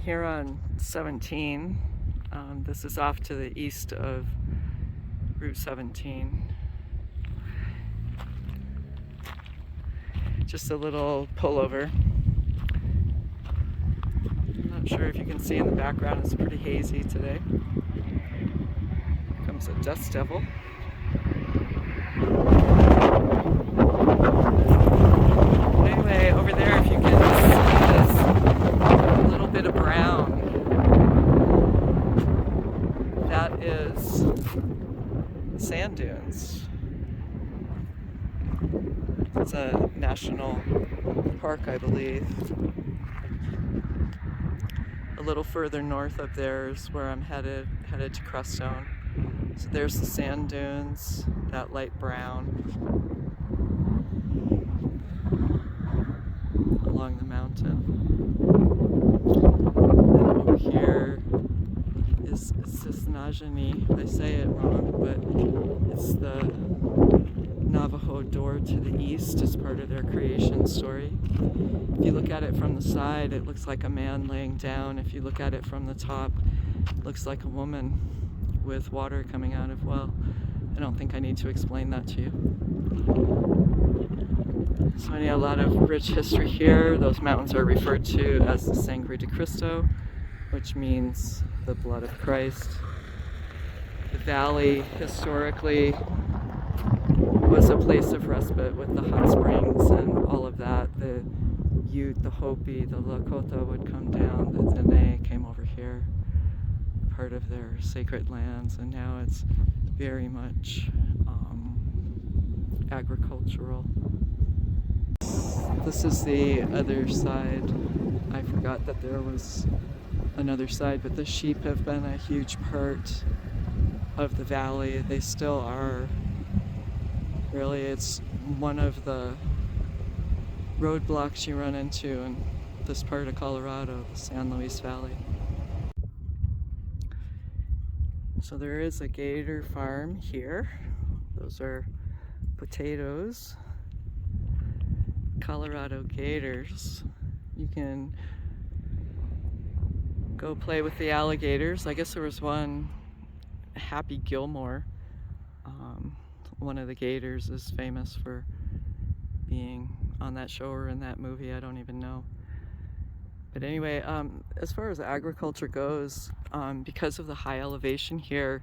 here on 17. This is off to the east of Route 17. Just a little pullover. I'm not sure if you can see in the background, it's pretty hazy today. Here comes a dust devil. Anyway, over there, if you can see this little bit of brown, that is sand dunes. It's a national park, I believe. A little further north up there is where I'm headed to Crestone. So there's the sand dunes, that light brown along the mountain. And over here is Sisnajani. I say it wrong, but it's the Navajo door to the east as part of their creation story. If you look at it from the side, it looks like a man laying down. If you look at it from the top, it looks like a woman with water coming out of well. I don't think I need to explain that to you. So a lot of rich history here. Those mountains are referred to as the Sangre de Cristo, which means the blood of Christ. The valley historically was a place of respite with the hot springs and all of that. The Ute, the Hopi, the Lakota would come down. The Dene came over here, part of their sacred lands, and now it's very much agricultural. This is the other side. I forgot that there was another side, but the sheep have been a huge part of the valley. They still are. Really, it's one of the roadblocks you run into in this part of Colorado, the San Luis Valley. So there is a gator farm here. Those are potatoes. Colorado gators. You can go play with the alligators. I guess there was one, Happy Gilmore. One of the gators is famous for being on that show or in that movie. I don't even know. But anyway, as far as agriculture goes, because of the high elevation here,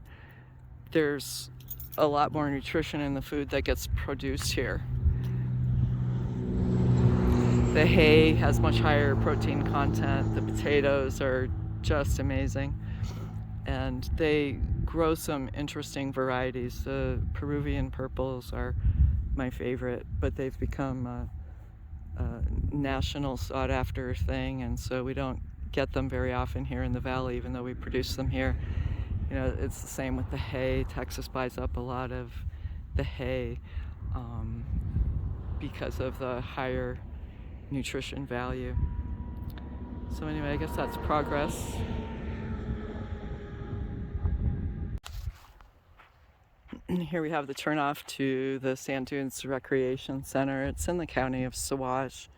there's a lot more nutrition in the food that gets produced here. The hay has much higher protein content. The potatoes are just amazing. And they grow some interesting varieties. The Peruvian purples are my favorite, but they've become a national sought after thing, and so we don't get them very often here in the valley, even though we produce them here. You know, it's the same with the hay. Texas buys up a lot of the hay because of the higher nutrition value. So anyway, I guess that's progress. Here we have the turnoff to the Sand Dunes Recreation Center. It's in the county of Sawash,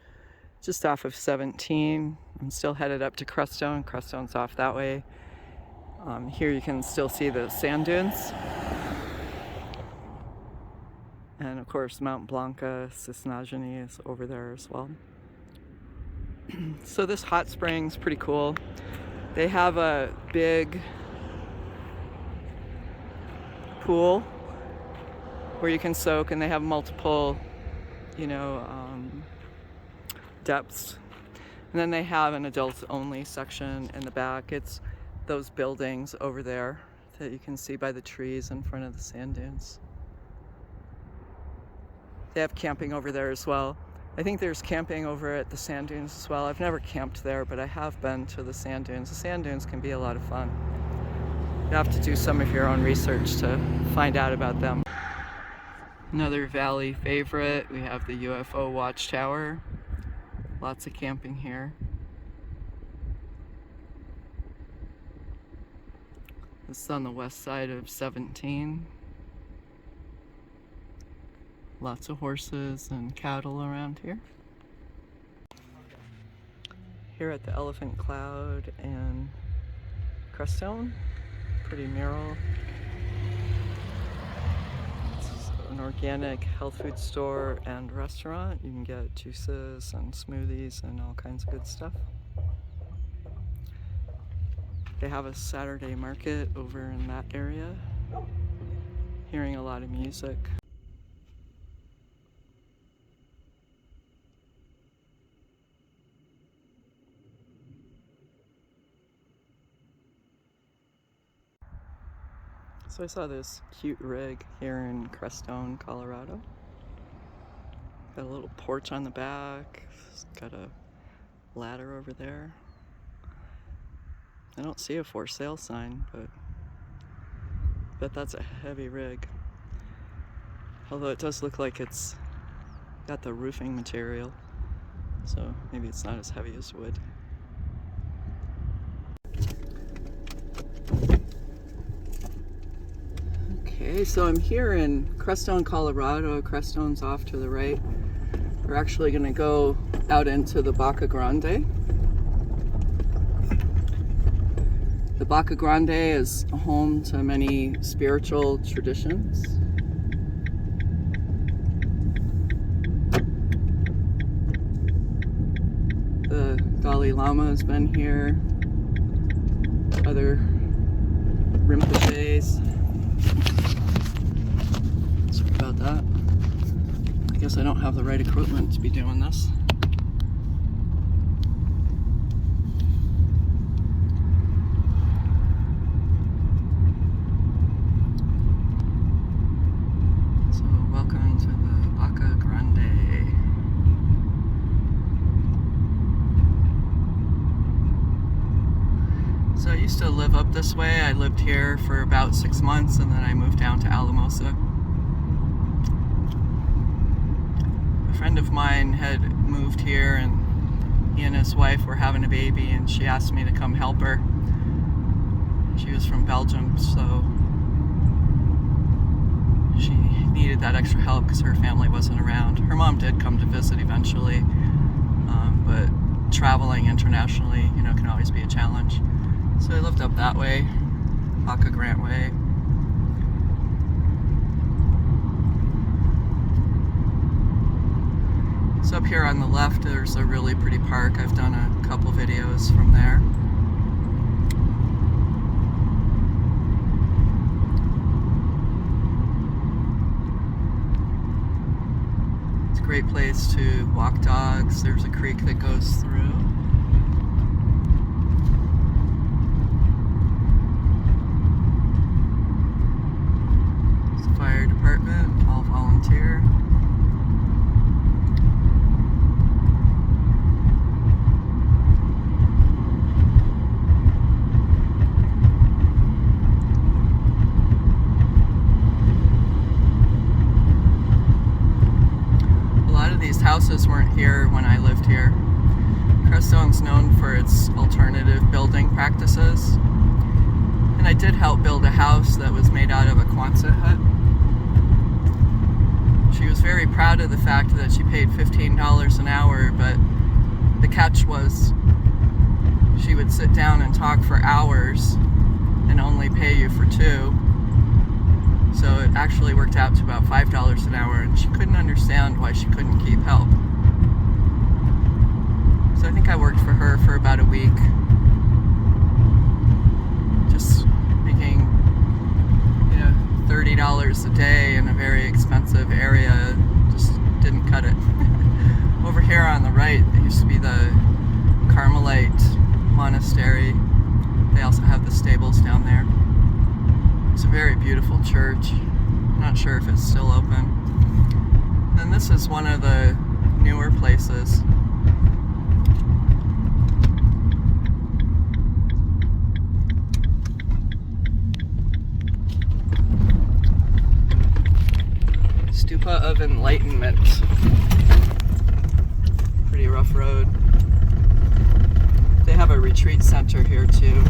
just off of 17. I'm still headed up to Crestone. Crestone's off that way. Here you can still see the sand dunes. And of course, Mount Blanca, Sisnajani is over there as well. So this hot spring's pretty cool. They have a big pool where you can soak, and they have multiple, depths. And then they have an adults only section in the back. It's those buildings over there that you can see by the trees in front of the sand dunes. They have camping over there as well. I think there's camping over at the sand dunes as well. I've never camped there, but I have been to the sand dunes. The sand dunes can be a lot of fun. You have to do some of your own research to find out about them. Another valley favorite, we have the Ufo Watchtower. Lots of camping here. This is on the west side of 17. Lots of horses and cattle around here. Here at the Elephant Cloud in Crestone, pretty mural. It's an organic health food store and restaurant. You can get juices and smoothies and all kinds of good stuff. They have a Saturday market over in that area. Hearing a lot of music. So I saw this cute rig here in Crestone, Colorado. Got a little porch on the back. It's got a ladder over there. I don't see a for sale sign, but that's a heavy rig. Although it does look like it's got the roofing material, so maybe it's not as heavy as wood. Okay, so I'm here in Crestone, Colorado. Crestone's off to the right. We're actually going to go out into the Baca Grande. The Baca Grande is home to many spiritual traditions. The Dalai Lama has been here. Other Rinpoches. Sorry about that. I guess I don't have the right equipment to be doing this. So welcome to the Baca Grande. So I used to live up this way. I lived here for about 6 months and then I moved down to Alamosa. A friend of mine had moved here and he and his wife were having a baby and she asked me to come help her. She was from Belgium, so she needed that extra help because her family wasn't around. Her mom did come to visit eventually, but traveling internationally, can always be a challenge. So I lived up that way, Baca Grande Way. So up here on the left, there's a really pretty park. I've done a couple videos from there. It's a great place to walk dogs. There's a creek that goes through. Fire department, all volunteer. A lot of these houses weren't here when I lived here. Crestone's known for its alternative building practices. And I did help build a house that was made out of a Quonset hut. She was very proud of the fact that she paid $15 an hour, but the catch was she would sit down and talk for hours and only pay you for 2. So it actually worked out to about $5 an hour, and she couldn't understand why she couldn't keep help. So I think I worked for her for about a week, just making $30 a day in a very expensive area. Just didn't cut it. Over here on the right, there used to be the Carmelite Monastery. They also have the stables down there. It's a very beautiful church. I'm not sure if it's still open. And this is one of the newer places. Stupa of Enlightenment. Pretty rough road. They have a retreat center here too.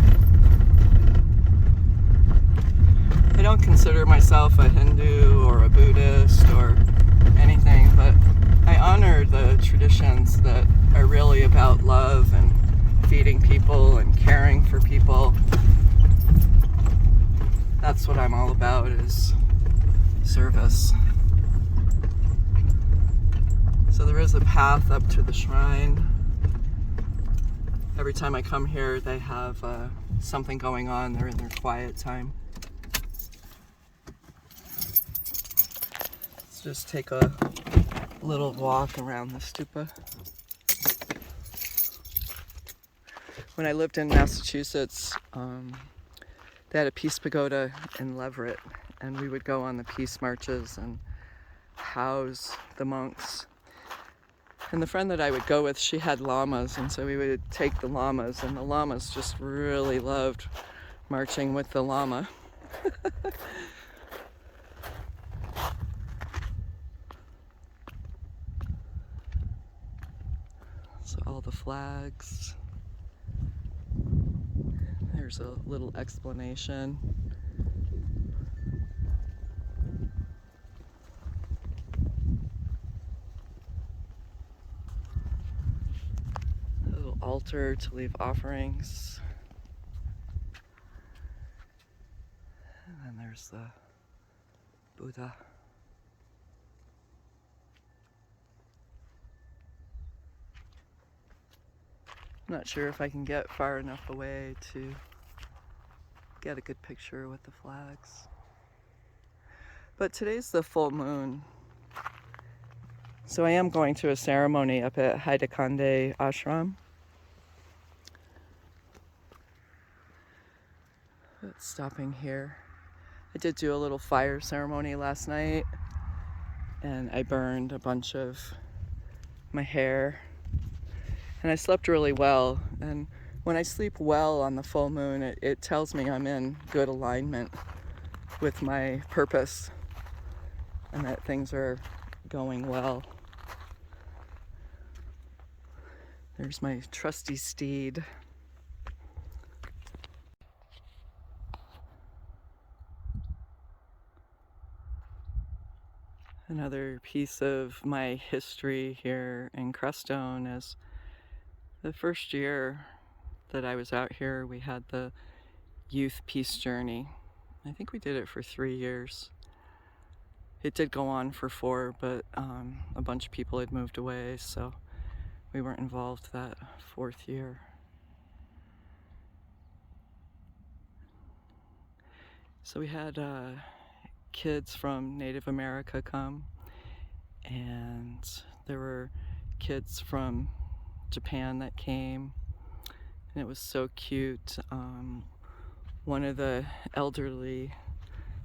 I don't consider myself a Hindu or a Buddhist or anything, but I honor the traditions that are really about love and feeding people and caring for people. That's what I'm all about, is service. So there is a path up to the shrine. Every time I come here, they have something going on. They're in their quiet time. Let's just take a little walk around the stupa. When I lived in Massachusetts, they had a peace pagoda in Leverett, and we would go on the peace marches and house the monks. And the friend that I would go with, she had llamas, and so we would take the llamas, and the llamas just really loved marching with the llama. So all the flags. There's a little explanation. A little altar to leave offerings. And then there's the Buddha. I'm not sure if I can get far enough away to get a good picture with the flags. But today's the full moon. So I am going to a ceremony up at Haidakande Ashram. But stopping here. I did do a little fire ceremony last night, and I burned a bunch of my hair. And I slept really well, and when I sleep well on the full moon, it tells me I'm in good alignment with my purpose and that things are going well. There's my trusty steed. Another piece of my history here in Crestone is the first year that I was out here, we had the youth peace journey. I think we did it for 3 years. It did go on for 4, but a bunch of people had moved away, so we weren't involved that 4th year. So we had kids from Native America come, and there were kids from Japan that came, and it was so cute. One of the elderly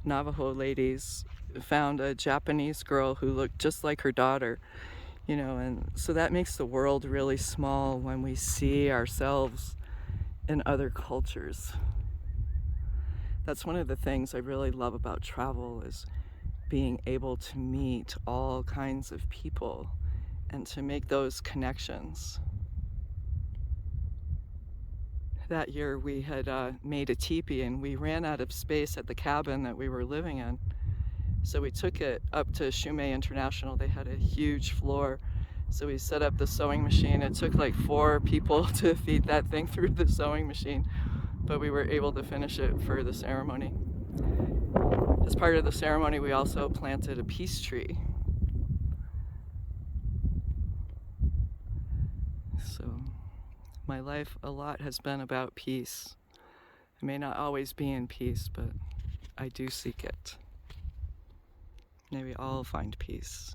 Navajo ladies found a Japanese girl who looked just like her daughter, you know, and so that makes the world really small when we see ourselves in other cultures. That's one of the things I really love about travel, is being able to meet all kinds of people and to make those connections. That year we had made a teepee, and we ran out of space at the cabin that we were living in. So we took it up to Shumei International. They had a huge floor. So we set up the sewing machine. It took like 4 people to feed that thing through the sewing machine, but we were able to finish it for the ceremony. As part of the ceremony, we also planted a peace tree. So my life, a lot has been about peace. I may not always be in peace, but I do seek it. May we all find peace.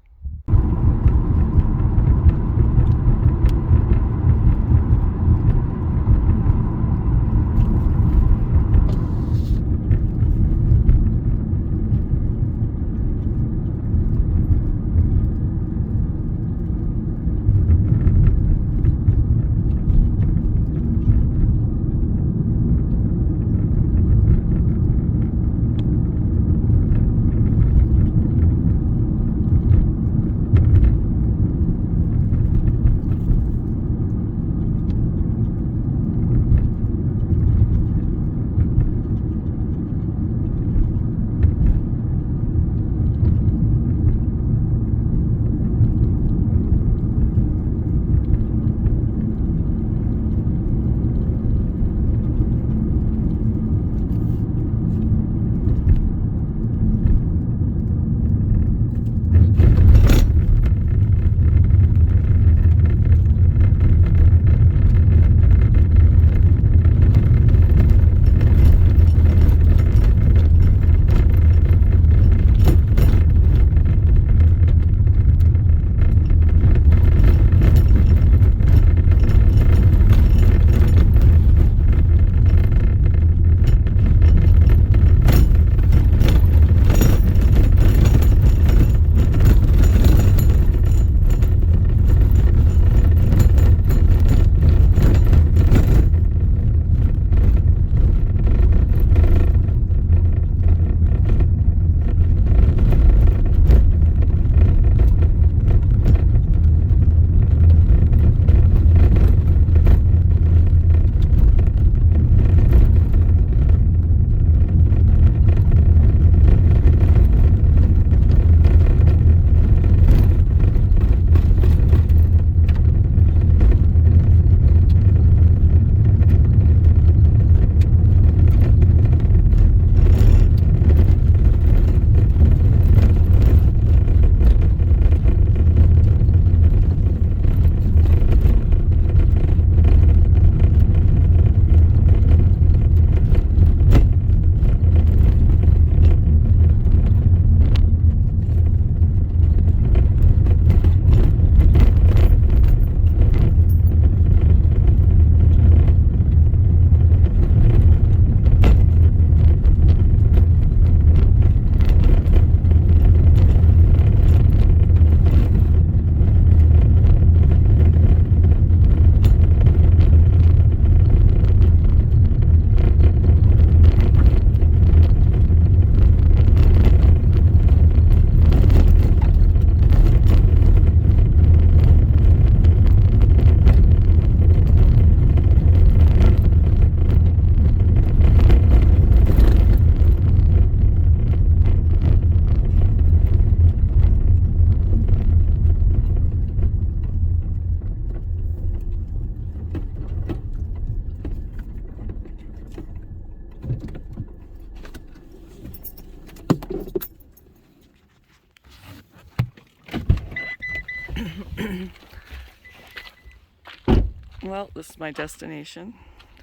Well, this is my destination,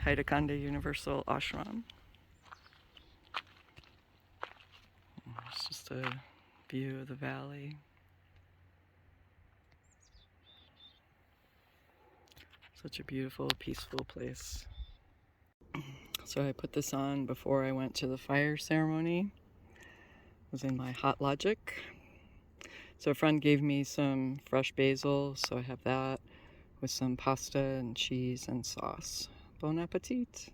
Haidakanda Universal Ashram. It's just a view of the valley. Such a beautiful, peaceful place. So I put this on before I went to the fire ceremony. It was in my Hot Logic. So a friend gave me some fresh basil, so I have that with some pasta and cheese and sauce. Bon appetit!